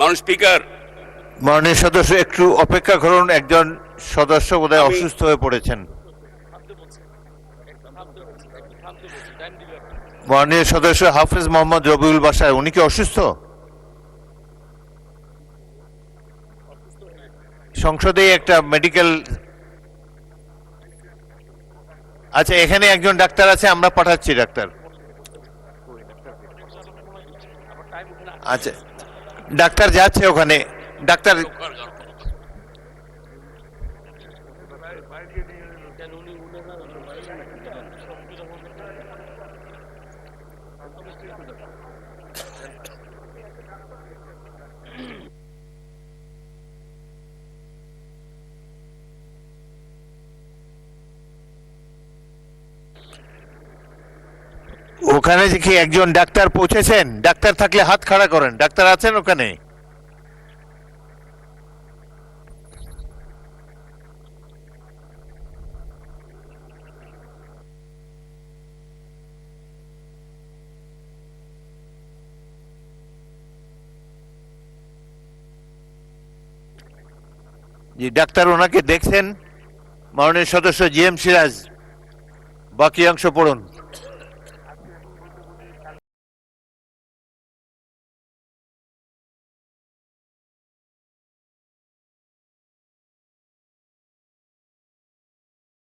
মাননীয় স্পিকার, মাননীয় সদস্য একটু অপেক্ষা করুন, একজন সদস্য বোধহয় অসুস্থ হয়ে পড়েছেন। মাননীয় সদস্য হাফেজ মোহাম্মদ রবিউল বাশার, উনি কি অসুস্থ? সংসদেই একটা মেডিকেল, আচ্ছা এখানে একজন ডাক্তার আছে, আমরা পাঠাচ্ছি ডাক্তার। আচ্ছা ডাক্তার যাচ্ছে ওখানে, ডাক্তার ওখানে যে কি একজন ডাক্তার পৌঁছেছেন? ডাক্তার থাকলে হাত খাড়া করেন, ডাক্তার আছেন ওখানে? জি ডাক্তার ওনাকে দেখছেন। মাননীয় সদস্য জি এম সিরাজ, বাকি অংশ পড়ুন।